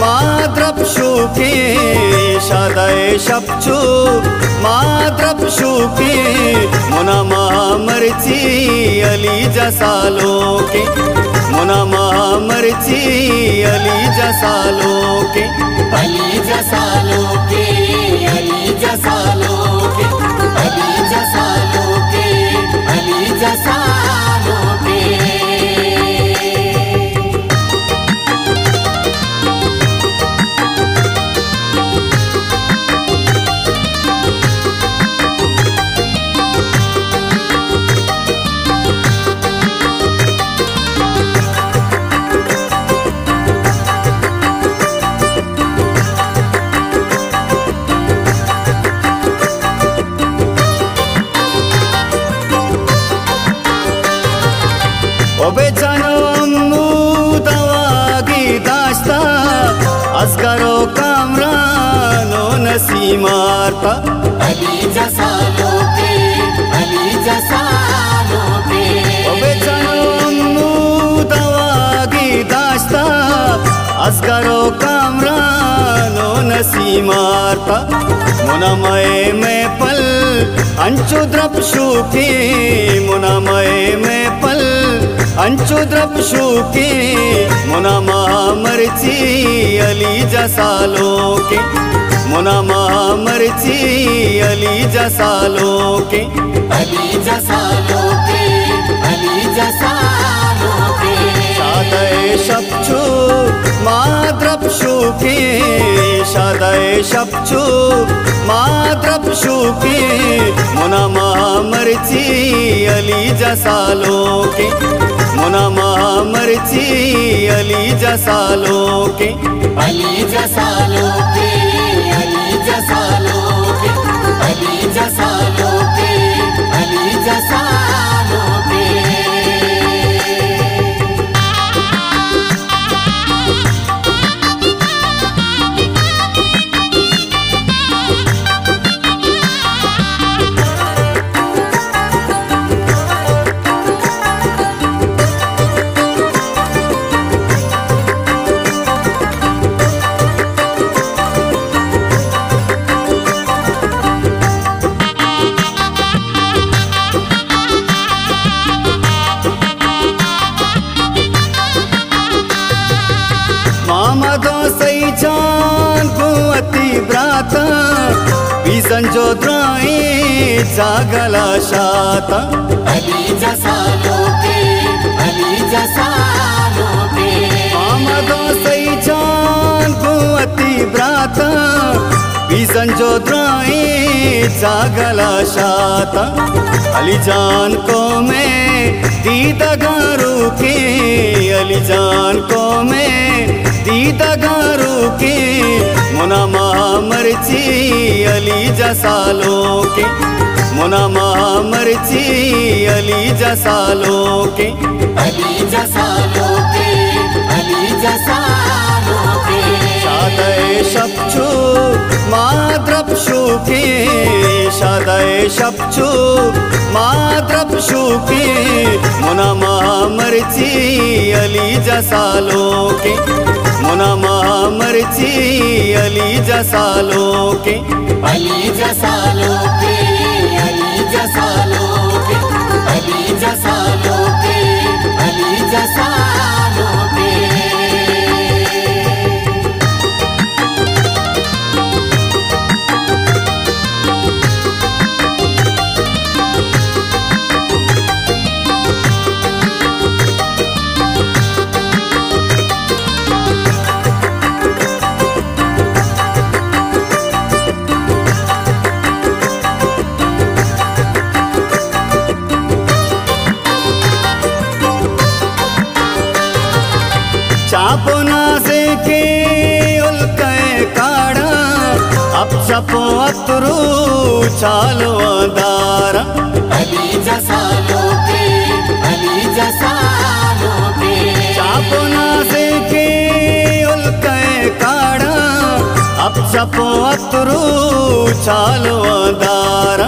माद्रप्शुके शादाए शपचू माद्रप्शुके मुना मरची अली जसालो के मुना मरची अली जसालो के अली जसालो के अली जसालो के अली जसालो के अली जसालो के ओबे जनो मुदवागी दास्ता अस्करो कामरानो नसीमारता अली जसालो के अली जसालो के ओबे जनो मुदवागी दास्ता अस्करो कामरानो नसीमारता मुनामय में पल अंचु द्रप्शुके मुनामय में पल अंचु द्रप्शुके मुना मरची अली जसालो के मुना मरची अली जसालो के अली जसालो के अली जसालो के शादाए शपचू माद्रप्शुके शादाए शपचू माद्रप्शुके मुना मरची अली जसालो के मुना मरची अली जसालो के अली जसालो के अली जसालो के अली जसालो के अली जसालो के मामदो सही जान कुवती ब्रात बीसन जो द्राई जागला शाता अली जसालो के अली जसालो के मामदो सही जान कुवती ब्रात बीसन जो द्राई जागला शाता अली जान को मैं दीदगारू के अली जान को मैं दीदगारू के मुना मरची अली जसालो के मुना मरची अली जसालो के अली जसालो के अली जसालो के शादाए शपचू माद्रप्शुके शादाए शपचू माद्रप्शुके मुना मरची अली जसालो के मुना मरची अली जसालो के अली जसालो के अली जसालो के अली जसालो के अली जसालो के चापोना से के उल्के काड़ा अब चपो अतरू चालो दारा अली जसालो के अली जसालो के चापोना से के उल्के काड़ा अब चपो अतरू चालो दारा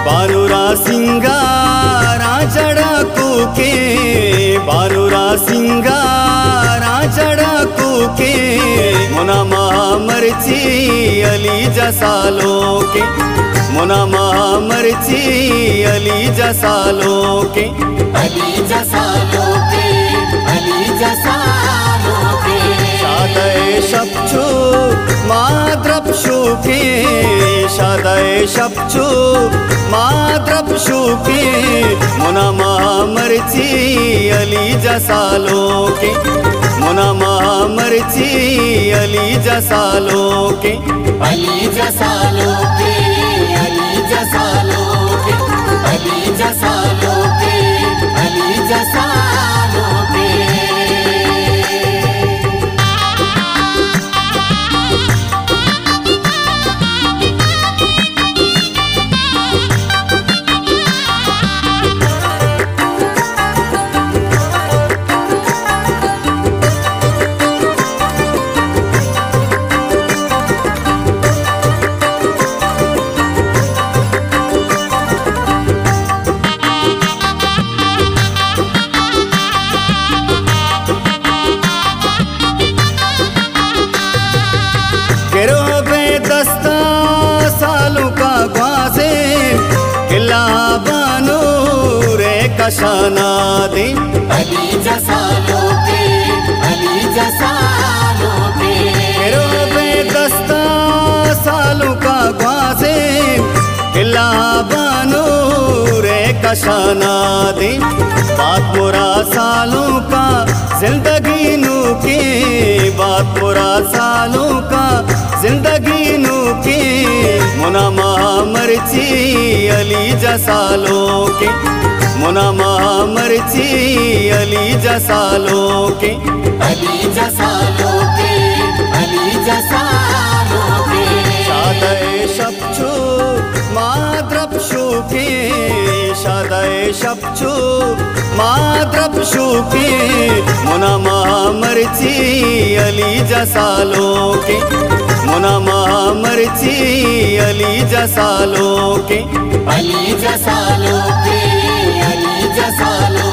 बानुरा सिंगारा जड़ा कुके बानुरा सिंगारा जड़ा के मुना मर्ची अली जसालो के मुना मर्ची अली जसालो के अली जसालो के अली जसालो के शादय शप्चु माद्रप्शु के शादय शप्चु माद्रप्शु के मुना मर्ची अली जसालो के मुना मर्ची अली जसालो के अली जसालो के अली जसालो के अली जसालो के अली जसालो के सालों का ग्वासे किला बानो रे कशाना दे अली जसालो के अली जसालो के रोबे दस्ता सालों का ग्वासे किला बानो रे कशाना दे बात बुरा सालों का जिंदगी नू के बात बुरा सालों का जिंदगी नू के मुना मर्ची अली जसालो के मुना मर्ची अली जसालो के अली जसालो के अली जसालो के शादय शप्चु माद्रप्शु के शादय शप्चु माद्रप्शु के मुना मर्ची अली जसालो के मुना मर्ची अली जसालो के अली जसालो के अली जसालो